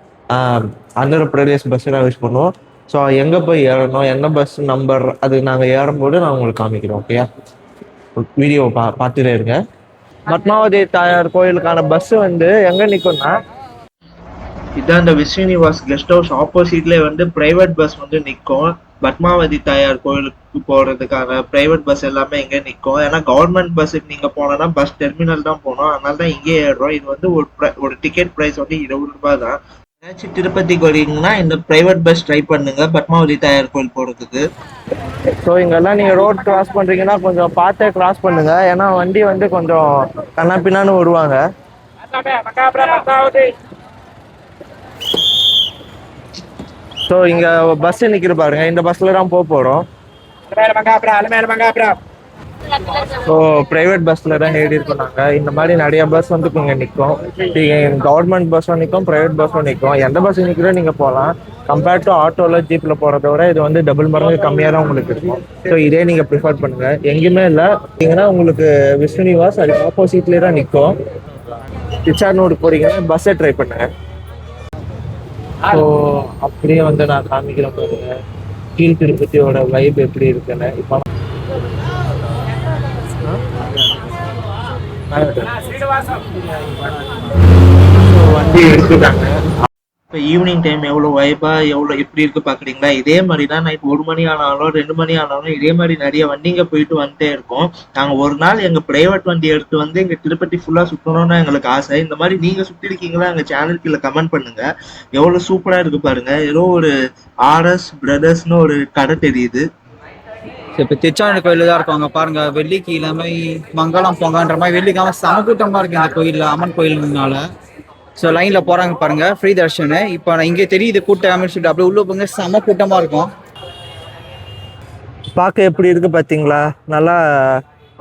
ஆந்திர பிரதேஷ் பஸ்ஸு தான் யூஸ் பண்ணுவோம். ஸோ எங்கே போய் ஏறணும், என்ன பஸ் நம்பர், அது நாங்கள் ஏறும்போது நான் உங்களுக்கு காமிக்கிறோம். ஓகேயா? வீடியோவை பார்த்துட்டே இருங்க. பத்மாவதி தாயார் கோயிலுக்கான பஸ் வந்து எங்கே நிற்கும்னா, இதான் இந்த விஸ்ரீனிவாஸ் கெஸ்ட் ஹவுஸ் ஆப்போசிட்லேயே வந்து பிரைவேட் பஸ் வந்து நிற்கும். பத்மாவதி தாயார் கோயிலுக்கு போகிறதுக்கான பிரைவேட் பஸ் எல்லாமே இங்கே நிற்கும். ஏன்னா கவர்மெண்ட் பஸ்ஸுக்கு நீங்கள் போனோன்னா பஸ் டெர்மினல் தான் போகணும். அதனால தான் இங்கே ஏறுறோம். இது வந்து ஒரு டிக்கெட் ப்ரைஸ் வந்து 20 ரூபாய் தான். ஏதாச்சும் திருப்பதிக்கு வரீங்கன்னா இந்த பிரைவேட் பஸ் ட்ரை பண்ணுங்க பத்மாவதி தாயார் கோயில் போகிறதுக்கு. ஸோ இங்கெல்லாம் நீங்கள் ரோட் கிராஸ் பண்ணுறீங்கன்னா கொஞ்சம் பார்த்தே கிராஸ் பண்ணுங்க. ஏன்னா வண்டி வந்து கொஞ்சம் கண்ணாப்பின்னான்னு வருவாங்க. ஸோ இங்கே பஸ் நிற்கிற பாருங்க, இந்த பஸ்ஸில் தான் போகிறோம். ஸோ ப்ரைவேட் பஸ்ஸில் தான் ஏறி இருக்கோம் நாங்கள். இந்த மாதிரி நிறைய பஸ் வந்து இங்கே நிற்கும். கவர்மெண்ட் பஸ்ஸும் நிற்கும், ப்ரைவேட் பஸ்ஸும் நிற்கும். எந்த பஸ் நிற்கிறோ நீங்கள் போகலாம். கம்பேர்ட் டு ஆட்டோவில் ஜீப்பில் போகிறத விட இது வந்து டபுள் மடங்கு கம்மியாக தான் உங்களுக்கு இருக்கும். ஸோ இதே நீங்கள் ப்ரிஃபர் பண்ணுங்கள். எங்கேயுமே இல்லை பார்த்தீங்கன்னா உங்களுக்கு விஸ்வநிவாஸ் அதுக்கு ஆப்போசிட்லேயே தான் நிற்கும். திருச்சானூருக்கு போகிறீங்கன்னா பஸ்ஸை ட்ரை பண்ணுங்கள். ஸோ அப்படியே வந்து நான் காமிக்கிறேன் பாருங்க கீழ் திருப்பதியோட வைப் எப்படி இருக்குன்னு. இப்போ வண்டி எடுத்துட்டாங்க. இப்போ ஈவினிங் டைம் எவ்வளோ வைபா எவ்வளோ எப்படி இருக்கு பார்க்குறீங்களா? இதே மாதிரி தான் நைட் 1 மணி ஆனாலும் 2 மணி ஆனாலும் இதே மாதிரி நிறைய வண்டிங்க போயிட்டு வந்துட்டே இருக்கும். நாங்கள் ஒரு நாள் எங்கள் ப்ரைவேட் வண்டி எடுத்து வந்து எங்கள் திருப்பதி ஃபுல்லாக சுற்றணும்னு எங்களுக்கு ஆசை. இந்த மாதிரி நீங்கள் சுற்றிருக்கீங்களா? எங்கள் சேனல் கீழே கமெண்ட் பண்ணுங்க. எவ்வளோ சூப்பராக இருக்கு பாருங்க. ஏதோ ஒரு RS பிரதர்ஸ்னு ஒரு கடை தெரியுது. இப்போ திருச்சானூர் கோயிலில் தான் இருக்கும். அங்கே பாருங்க வெள்ளிக்கிழமை மங்களம் பொங்கன்ற மாதிரி வெள்ளிக்கிழமை சமக்கூட்டமாக இருக்கு இந்த கோயிலில், அம்மன் கோயிலுனால. ஸோ லைனில் போகிறாங்க பாருங்க, ஃப்ரீ தர்ஷனு. இப்போ நான் இங்கே தெரியுது கூட்டம்னு சொல்லிட்டு அப்படியே உள்ள போங்க, செம கூட்டமாக இருக்கும். பார்க்க எப்படி இருக்கு பார்த்தீங்களா? நல்லா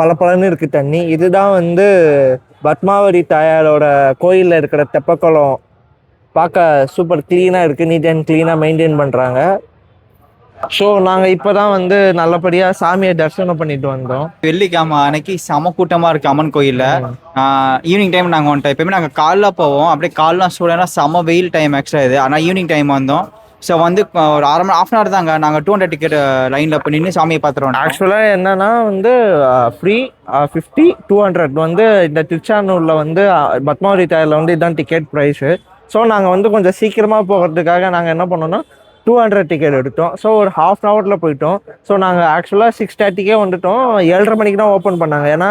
பளபளன்னு இருக்கு தண்ணி. இதுதான் வந்து பத்மாவதி தாயாரோட கோயிலில் இருக்கிற தெப்பக்குளம். பார்க்க சூப்பர் க்ளீனாக இருக்குது, நீட் அண்ட் க்ளீனாக மெயின்டைன் பண்ணுறாங்க. ஸோ நாங்கள் இப்போ தான் வந்து நல்லபடியாக சாமியை தரிசனம் பண்ணிட்டு வந்தோம். வெள்ளிக்கிழமை அன்னைக்கு செம கூட்டமாக இருக்குது அம்மன் கோயிலில். ஈவினிங் டைம் நாங்கள் வந்துட்டோம். எப்பயுமே நாங்கள் காலைல போவோம், அப்படியே காலைலாம் ஸ்டூடெண்ட்னா செம வெயில் டைம் எக்ஸ்ட்ரா இது. ஆனால் ஈவினிங் டைம் வந்தோம். ஸோ வந்து ஒரு ½ மணி நேரம் தாங்க நாங்கள் 200 டிக்கெட் லைனில் போய் நின்று சாமியை பார்த்துருவோம். ஆக்சுவலாக என்னன்னா வந்து ஃப்ரீ 50, 200 வந்து இந்த திருச்சானூரில் வந்து பத்மாவதி தாயாரில் வந்து இதுதான் டிக்கெட் ப்ரைஸு. ஸோ நாங்கள் வந்து கொஞ்சம் சீக்கிரமாக போகிறதுக்காக நாங்கள் என்ன பண்ணோன்னா 200 டிக்கெட் எடுத்தோம். ஸோ ஒரு ½ ஹவரில் போயிட்டோம். ஸோ நாங்கள் ஆக்சுவலாக 6:30க்கே வந்துட்டோம். 7:30 மணிக்கு தான் ஓப்பன் பண்ணாங்க. ஏன்னா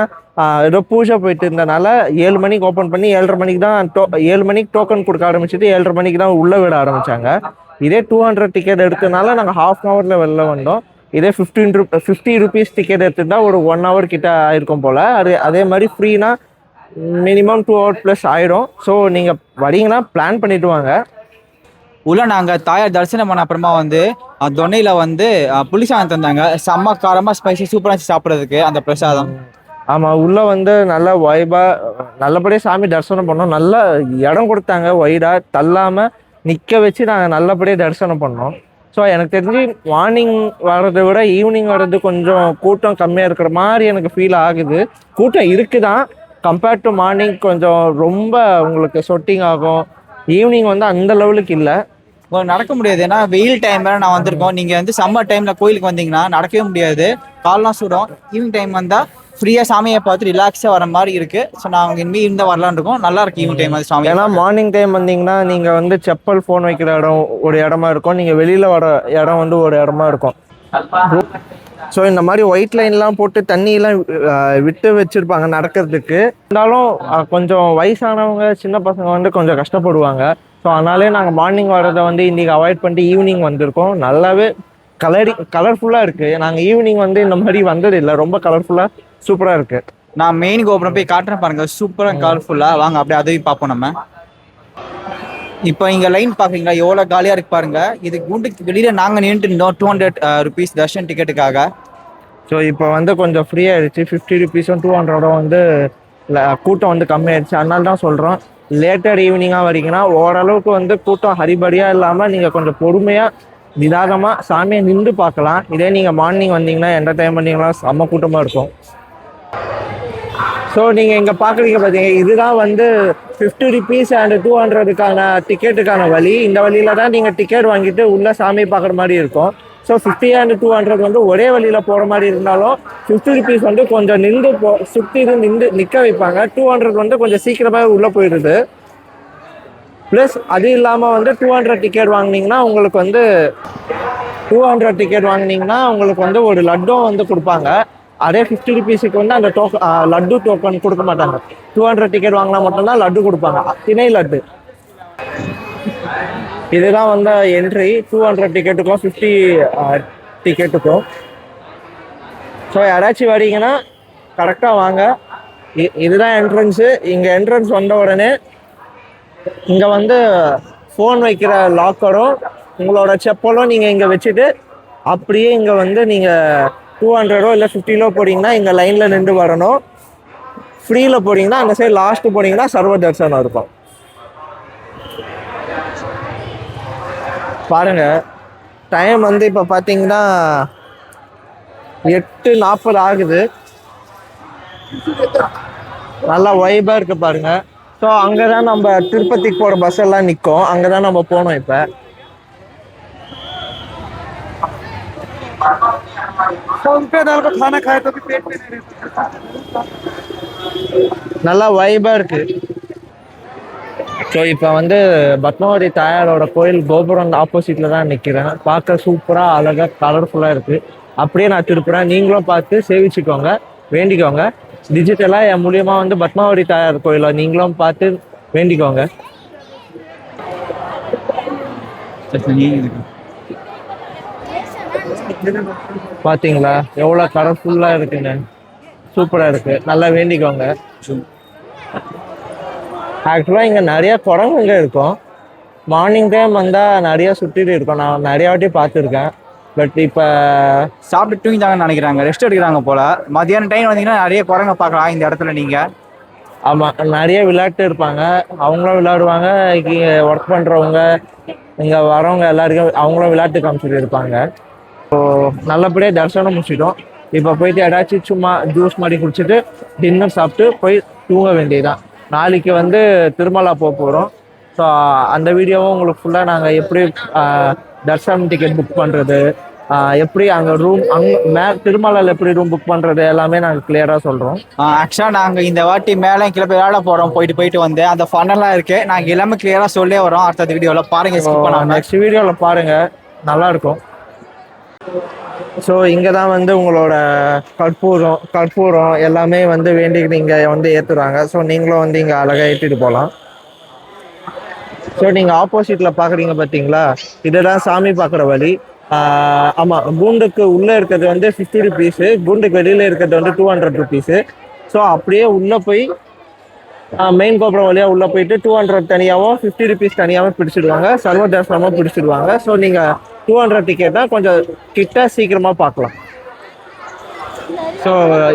ஏதோ பூஜை போயிட்டு இருந்தனால 7 மணிக்கு ஓப்பன் பண்ணி 7:30 மணிக்கு தான் 7 மணிக்கு டோக்கன் கொடுக்க ஆரம்பிச்சுட்டு 7:30 மணிக்கு தான் உள்ளே விட ஆரம்பித்தாங்க. இதே 200 டிக்கெட் எடுத்தனால நாங்கள் ½ ஹவரில் வெளில வந்தோம். இதே 50 rupees டிக்கெட் எடுத்துட்டா ஒரு 1 hour கிட்ட ஆயிருக்கும் போல். அதே மாதிரி ஃப்ரீனா மினிமம் 2 hours ப்ளஸ் ஆகிடும். ஸோ நீங்கள் வரீங்கன்னா பிளான் பண்ணிட்டு வாங்க. உள்ள நாங்கள் தாயார் தரிசனம் பண்ண அப்புறமா வந்து தொன்னையில் வந்து புளிசாதம் தந்தாங்க. செம்ம காரமாக ஸ்பைசி சூப்பராக சாப்பிட்றதுக்கு அந்த பிரசாதம். ஆமாம், உள்ளே வந்து நல்ல வைபாக நல்லபடியாக சாமி தரிசனம் பண்ணோம். நல்ல இடம் கொடுத்தாங்க, வைடாக தள்ளாமல் நிற்க வச்சு நாங்கள் நல்லபடியாக தரிசனம் பண்ணோம். ஸோ எனக்கு தெரிஞ்சு மார்னிங் வர்றதை விட ஈவினிங் வர்றது கொஞ்சம் கூட்டம் கம்மியாக இருக்கிற மாதிரி எனக்கு ஃபீல் ஆகுது. கூட்டம் இருக்குதான், கம்பேர்ட் டு மார்னிங் கொஞ்சம் ரொம்ப உங்களுக்கு சொட்டிங் ஆகும். ஈவினிங் வந்து அந்த லெவலுக்கு இல்லை, நடக்க முடியாது. ஏன்னா வெயில் டைம்ல நான் வந்திருக்கோம். நீங்க வந்து சம்மர் டைம்ல கோயிலுக்கு வந்தீங்கன்னா நடக்கவே முடியாது, கால்லாம் சுடும். ஈவினிங் டைம் வந்தா ஃப்ரீயா சாமியை பார்த்து ரிலாக்ஸா வர மாதிரி இருக்கு. ஸோ நாங்கள் இனிமே இந்த வரலான்னு இருக்கோம். நல்லா இருக்கு ஈவினிங் டைம் அது சாமி. ஏன்னா மார்னிங் டைம் வந்தீங்கன்னா நீங்க வந்து செப்பல் ஃபோன் வைக்கிற இடம் ஒரு இடமா இருக்கும், நீங்க வெளியில வர இடம் வந்து ஒரு இடமா இருக்கும். ஸோ இந்த மாதிரி ஒயிட் லைன்லாம் போட்டு தண்ணியெல்லாம் விட்டு வச்சுருப்பாங்க நடக்கிறதுக்கு. இருந்தாலும் கொஞ்சம் வயசானவங்க சின்ன பசங்க வந்து கொஞ்சம் கஷ்டப்படுவாங்க. ஸோ அதனாலே நாங்கள் மார்னிங் வர்றதை வந்து இன்றைக்கி அவாய்ட் பண்ணிட்டு ஈவினிங் வந்திருக்கோம். நல்லாவே கலர்ஃபுல்லாக இருக்குது. நாங்கள் ஈவினிங் வந்து இந்த மாதிரி வந்தது இல்லை, ரொம்ப கலர்ஃபுல்லாக சூப்பராக இருக்குது. நான் மெயின் கோபுரம் போய் காட்டுறேன் பாருங்க, சூப்பராக கலர்ஃபுல்லாக. வாங்க அப்படியே அதையும் பார்ப்போம் நம்ம. இப்போ இங்கே லைன் பார்க்குறீங்களா எவ்வளோ காலியாக இருக்கு பாருங்க. இது குண்டுக்கு வெளியில் நாங்கள் நின்றுட்டு இருந்தோம் 200 rupees தர்ஷன் டிக்கெட்டுக்காக. ஸோ இப்போ வந்து கொஞ்சம் ஃப்ரீ ஆகிடுச்சு. 50 rupeesம் 200 வந்து கூட்டம் வந்து கம்மியாயிடுச்சு. அதனால தான் சொல்கிறோம், லேட்டர் ஈவினிங்காக வரீங்கன்னா ஓரளவுக்கு வந்து கூட்டம் ஹரிபரியாக இல்லாமல் நீங்கள் கொஞ்சம் பொறுமையாக நிதானமாக சாமியை நின்று பார்க்கலாம். இதே நீங்கள் மார்னிங் வந்தீங்கன்னா டைம் வந்தீங்கன்னா செம்ம கூட்டமாக இருக்கும். ஸோ நீங்கள் இங்கே பார்க்குறீங்க பார்த்தீங்க, இதுதான் வந்து 50 ருபீஸ் அண்ட் 200க்கான டிக்கெட்டுக்கான வழி. இந்த வழியில் தான் நீங்கள் டிக்கெட் வாங்கிட்டு உள்ளே சாமி பார்க்குற மாதிரி இருக்கும். ஸோ 50 அண்ட் 200 வந்து ஒரே வழியில் போகிற மாதிரி இருந்தாலும் 50 ருபீஸ் வந்து கொஞ்சம் நின்று சுற்றி நிற்க வைப்பாங்க. 200 வந்து கொஞ்சம் சீக்கிரமாக உள்ளே போயிடுது. ப்ளஸ் அது இல்லாமல் வந்து 200 டிக்கெட் வாங்கினீங்கன்னா உங்களுக்கு வந்து 200 டிக்கெட் வாங்கினீங்கன்னா உங்களுக்கு வந்து ஒரு லட்டும் வந்து கொடுப்பாங்க. அதே 50 ருபீஸுக்கு வந்து அந்த லட்டு டோக்கன் கொடுக்க மாட்டாங்க. 200 டிக்கெட் வாங்கினா மட்டும்தான் லட்டு கொடுப்பாங்க, திணை லட்டு. இதுதான் வந்து என்ட்ரி 200 டிக்கெட்டுக்கும் 50 டிக்கெட்டுக்கும். ஸோ யாராச்சும் வரீங்கன்னா கரெக்டாக வாங்க. இதுதான் என்ட்ரன்ஸு. இங்கே என்ட்ரன்ஸ் வந்த உடனே இங்கே வந்து ஃபோன் வைக்கிற லாக்கரும் உங்களோட செப்பலும் நீங்கள் இங்கே வச்சுட்டு அப்படியே இங்கே வந்து நீங்கள் 200 இல்லை 50 போனீங்கன்னா இங்கே லைனில் நின்று வரணும். ஃப்ரீயில் போனீங்கன்னா அந்த சைடு லாஸ்ட்டு போனீங்கன்னா சர்வ தரிசனம் இருக்கும். பாருங்க, டைம் வந்து இப்போ பார்த்தீங்கன்னா 8:40 ஆகுது. நல்லா வைபாக இருக்குது பாருங்க. ஸோ அங்கே தான் நம்ம திருப்பதிக்கு போகிற பஸ் எல்லாம் நிற்கும். அங்கே தான் நம்ம போனோம். இப்போ நல்லா வைபா இருக்கு. ஸோ இப்போ வந்து பத்மாவதி தாயாரோட கோயில் கோபுரம் ஆப்போசிட்ல தான் நிற்கிறேன். பார்க்க சூப்பராக அழகாக கலர்ஃபுல்லாக இருக்கு. அப்படியே நான் திருப்புறேன். நீங்களும் பார்த்து சேவிச்சுக்கோங்க, வேண்டிக்கோங்க. டிஜிட்டலாக என் மூலியமா வந்து பத்மாவதி தாயார் கோயிலை நீங்களும் பார்த்து வேண்டிக்கோங்க. பார்த்தீங்களா எவ்வளோ கலர்ஃபுல்லாக இருக்குங்க, சூப்பராக இருக்கு. நல்லா வேண்டிக்கோங்க. ஆக்சுவலாக இங்கே நிறைய குரங்குங்க இருக்கும். மார்னிங் டைம் வந்தால் நிறைய சுற்றிட்டு இருக்கும். நான் நிறைய வாட்டி பார்த்துருக்கேன். பட் இப்போ சாப்பிட்டு தூங்கிட்டாங்கன்னு நினைக்கிறாங்க, ரெஸ்ட் எடுக்கிறாங்க போல. மதியான டைம் வந்தீங்கன்னா நிறைய குரங்க பார்க்கலாம் இந்த இடத்துல நீங்கள். ஆமாம், நிறைய விளையாட்டு இருப்பாங்க. அவங்களும் விளையாடுவாங்க. ஒர்க் பண்ணுறவங்க இங்கே வரவங்க எல்லாருக்கும் அவங்களும் விளையாட்டு காமிச்சிட்டு இருப்பாங்க. ஸோ நல்லபடியாக தரிசனம் முடிச்சிட்டோம். இப்போ போயிட்டு ஏதாச்சும் சும்மா ஜூஸ் மாதிரி குடிச்சிட்டு டின்னர் சாப்பிட்டு போய் தூங்க வேண்டியதுதான். நாளைக்கு வந்து திருமலா போக போகிறோம். ஸோ அந்த வீடியோவும் உங்களுக்கு ஃபுல்லாக நாங்கள் எப்படி தர்சனம் டிக்கெட் புக் பண்ணுறது, எப்படி அங்கே ரூம் திருமலாவில் எப்படி ரூம் புக் பண்ணுறது எல்லாமே நாங்கள் கிளியராக சொல்கிறோம். ஆக்சுவலாக நாங்கள் இந்த வாட்டி மேலே கீழே போய் விளையாட போகிறோம். போயிட்டு வந்து அந்த ஃபன்னெல்லாம் இருக்குது. நாங்கள் எல்லாமே கிளியராக சொல்லே வரோம் அடுத்த வீடியோவில். பாருங்கள், நெக்ஸ்ட் வீடியோவில் பாருங்கள், நல்லாயிருக்கும். ஸோ இங்கே தான் வந்து உங்களோட கற்பூரம் எல்லாமே வந்து வேண்டிக்கிட்டு இங்கே வந்து ஏற்றுறாங்க. ஸோ நீங்களும் வந்து இங்கே அழகாக ஏற்றிட்டு போகலாம். ஸோ நீங்கள் ஆப்போசிட்டில் பார்க்குறீங்க பார்த்தீங்களா, இதுதான் சாமி பார்க்குற வழி. ஆமாம், கூண்டுக்கு உள்ளே இருக்கிறது வந்து 50 ருபீஸு, கூண்டுக்கு வெளியில் இருக்கிறது வந்து 200 ருபீஸு. ஸோ அப்படியே உள்ளே போய் மெயின் கோபுரம் வழியாக உள்ளே போயிட்டு 200 தனியாகவும் 50 ருபீஸ் தனியாகவும் பிடிச்சிடுவாங்க. சர்வ தரிசனமாக பிடிச்சிடுவாங்க. ஸோ நீங்கள் 200 டிக்கெட் தான் கொஞ்சம் கிட்ட சீக்கிரமாக பார்க்கலாம். ஸோ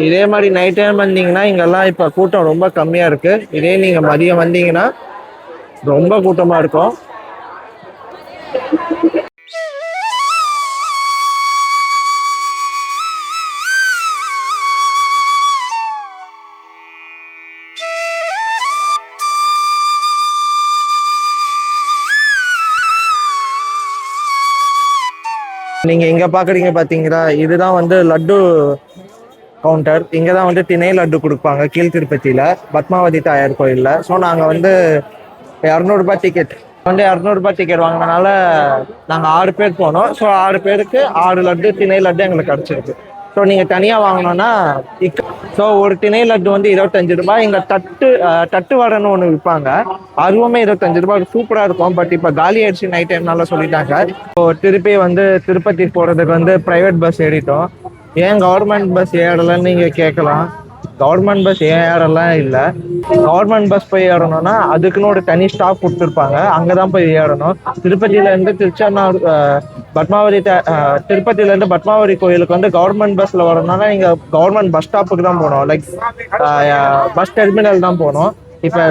இதே மாதிரி நைட் டைம் வந்தீங்கன்னா இங்கெல்லாம் இப்போ கூட்டம் ரொம்ப கம்மியாக இருக்குது. இதே நீங்கள் மதியம் வந்தீங்கன்னா ரொம்ப கூட்டமாக இருக்கும். நீங்கள் இங்கே பார்க்குறீங்க பார்த்தீங்களா, இதுதான் வந்து லட்டு கவுண்டர். இங்கே தான் வந்து திணை லட்டு கொடுப்பாங்க கீழ் திருப்பதியில் பத்மாவதி தாயார் கோயிலில். ஸோ நாங்கள் வந்து 200 ரூபாய் டிக்கெட் 200 ரூபாய் டிக்கெட் வாங்கினால நாங்கள் 6 பேர் போனோம். ஸோ 6 பேருக்கு 6 லட்டு திணை லட்டு எங்களுக்கு கிடச்சிருக்கு. ஸோ நீங்கள் தனியாக வாங்கினோன்னா ஸோ ஒரு திணை லட்டு வந்து 25 ரூபாய். இங்கே தட்டு வடைன்னு ஒன்று விற்பாங்க, அதுவுமே 25 ரூபாய், சூப்பராக இருக்கும். பட் இப்போ காலி ஆயிடுச்சு நைட் டைம்னால சொல்லிட்டாங்க. ஸோ திருப்பி வந்து திருப்பதி போகிறதுக்கு வந்து ப்ரைவேட் பஸ் ஏறிட்டோம். ஏன் கவர்மெண்ட் பஸ் ஏறலைன்னு நீங்கள் கேட்கலாம். கவர்மெண்ட் பஸ் ஏறலாம் இல்லை. கவர்மெண்ட் பஸ் போய் ஏறணும்னா அதுக்குன்னு ஒரு தனி ஸ்டாப் கொடுத்துருப்பாங்க, அங்கே தான் போய் ஏறணும். திருப்பதியிலேருந்து திருப்பதியிலேருந்து பத்மாவதி கோயிலுக்கு வந்து கவர்மெண்ட் பஸ்ஸில் வரணும்னா நீங்கள் கவர்மெண்ட் பஸ் ஸ்டாப்புக்கு தான் போகணும். லைக் பஸ் டெர்மினல் தான் போகணும். இப்போ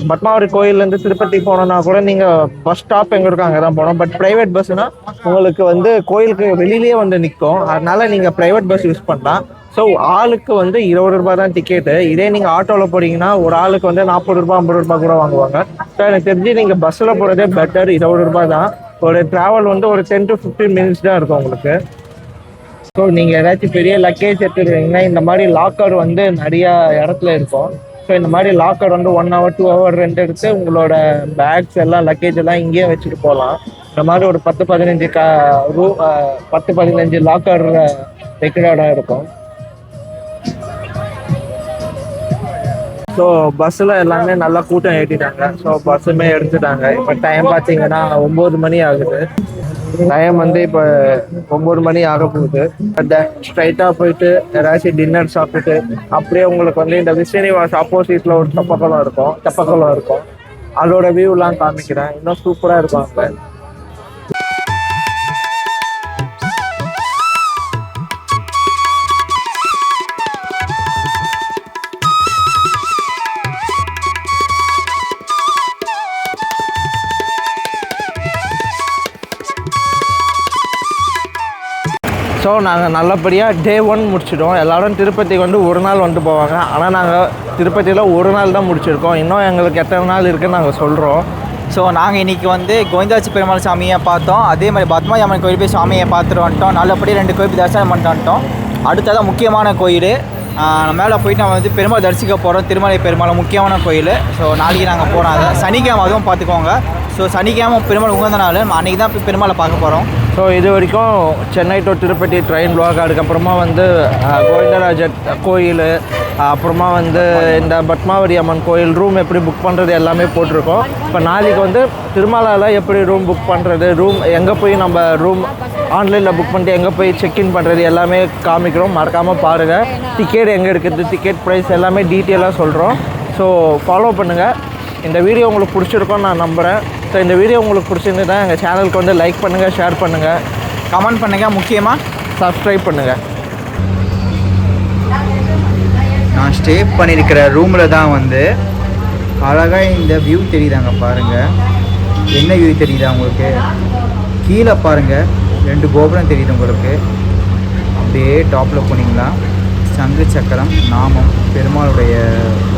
பத்மாவதி கோயிலேருந்து திருப்பதி போனோம்னா கூட நீங்கள் பஸ் ஸ்டாப் எங்கே இருக்கோ அங்கே தான் போகணும். பட் ப்ரைவேட் பஸ்ஸுனா உங்களுக்கு வந்து கோயிலுக்கு வெளியிலேயே வந்து நிற்கும். அதனால நீங்கள் ப்ரைவேட் பஸ் யூஸ் பண்ணலாம். ஸோ ஆளுக்கு வந்து 20 ரூபாய் தான் டிக்கெட்டு. இதே நீங்கள் ஆட்டோவில் போனீங்கன்னா ஒரு ஆளுக்கு வந்து 40 ரூபாய் 50 ரூபாய் கூட வாங்குவாங்க. ஸோ எனக்கு தெரிஞ்சு நீங்கள் பஸ்ஸில் போகிறதே பெட்டர். 20 ரூபாய் தான். ஒரு ட்ராவல் வந்து ஒரு 10 to 15 மினிட்ஸ் தான் இருக்கும் உங்களுக்கு. ஸோ நீங்கள் ஏதாச்சும் பெரிய லக்கேஜ் எடுத்துருக்கீங்கன்னா இந்த மாதிரி லாக்கர் வந்து நிறையா இடத்துல இருக்கும். ஸோ இந்த மாதிரி லாக்கர் வந்து 1 hour 2 hour ரெண்ட் எடுத்து உங்களோட பேக்ஸ் எல்லாம் லக்கேஜ் எல்லாம் இங்கேயே வச்சுட்டு போகலாம். இந்த மாதிரி ஒரு 10-15 லாக்கர் வைக்கிற இடம் இருக்கும். ஸோ பஸ்ஸில் எல்லாமே நல்லா கூட்டம் ஏற்றிட்டாங்க. ஸோ பஸ்ஸுமே எடுத்துட்டாங்க. இப்போ டைம் பார்த்தீங்கன்னா 9 மணி ஆகுது. டைம் வந்து இப்போ 9 மணி ஆக போகுது. ஸ்ட்ரைட்டாக போயிட்டு ஏதாச்சும் டின்னர் சாப்பிட்டுட்டு அப்படியே உங்களுக்கு வந்து இந்த விஸ்ரீனிவாஸ் ஆப்போசிட்டில் ஒரு தெப்பக்குளம் இருக்கும். அதோட வியூலாம் காமிக்கிறேன். இன்னும் சூப்பராக இருக்கும் அங்கே. ஸோ நாங்கள் நல்லபடியாக டே 1 முடிச்சிட்டோம். எல்லோரும் திருப்பதிக்கு வந்து ஒரு நாள் வந்துட்டு போவாங்க. ஆனால் நாங்கள் திருப்பதியில் ஒரு நாள் தான் முடிச்சிருக்கோம். இன்னும் எங்களுக்கு எத்தனை நாள் இருக்குதுன்னு நாங்கள் சொல்கிறோம். ஸோ நாங்கள் இன்றைக்கி வந்து கோவிந்தாச்சி பெருமாள் சாமியை பார்த்தோம். அதே மாதிரி பத்மாவதி அம்மன் கோயில் போய் சாமியை பார்த்துட்டு வந்துட்டோம். நல்லபடியாக 2 கோயில் தரிசனம் பண்ணிட்டு வந்துட்டோம். அடுத்ததான் முக்கியமான கோயில் மேலே போயிட்டு நம்ம வந்து பெருமாள் தரிசிக்க போகிறோம். திருமலை பெருமாள் முக்கியமான கோயில். ஸோ நாளைக்கு நாங்கள் போகிறோம். அதை சனிக்கிழமை அதுவும் பார்த்துக்கோங்க. ஸோ சனிக்கிழமை பெருமாள் உகந்த நாள், அன்றைக்கி தான் போய் பெருமாளை பார்க்க போகிறோம். ஸோ இது வரைக்கும் Chennai to Tirupati train vlog, அதுக்கப்புறமா வந்து கோவிந்தராஜர் கோயில், அப்புறமா வந்து இந்த பத்மாவதி அம்மன் கோயில் ரூம் எப்படி புக் பண்ணுறது எல்லாமே போட்டிருக்கோம். இப்போ நாளைக்கு வந்து திருமலாவில் எப்படி ரூம் புக் பண்ணுறது, ரூம் எங்கே போய் நம்ம ரூம் ஆன்லைனில் புக் பண்ணிட்டு எங்கே போய் செக்இன் பண்ணுறது எல்லாமே காமிக்கிறோம். மறக்காமல் பாருங்கள். டிக்கெட் எங்கே இருக்குது, டிக்கெட் ப்ரைஸ் எல்லாமே டீட்டெயிலாக சொல்கிறோம். ஸோ ஃபாலோ பண்ணுங்கள். இந்த வீடியோ உங்களுக்கு பிடிச்சிருக்கோன்னு நான் நம்புகிறேன். ஸோ இந்த வீடியோ உங்களுக்கு பிடிச்சிருந்தா எங்கள் சேனலுக்கு வந்து லைக் பண்ணுங்கள், ஷேர் பண்ணுங்கள், கமெண்ட் பண்ணுங்கள், முக்கியமாக சப்ஸ்கிரைப் பண்ணுங்கள். நான் ஸ்டே பண்ணியிருக்கிற ரூமில் தான் வந்து அழகாக இந்த வியூ தெரியுதாங்க. பாருங்கள், என்ன வியூ தெரியுதா உங்களுக்கு? கீழே பாருங்கள், 2 கோபுரம் தெரியுது உங்களுக்கு. அப்படியே டாப்பில் போனீங்களா சங்கு சக்கரம் நாமம் பெருமாளுடைய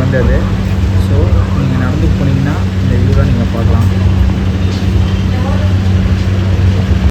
வந்தது. ஸோ நீங்கள் நடந்து போனீங்கன்னா இந்த வியூலாம் நீங்கள் பார்க்கலாம்.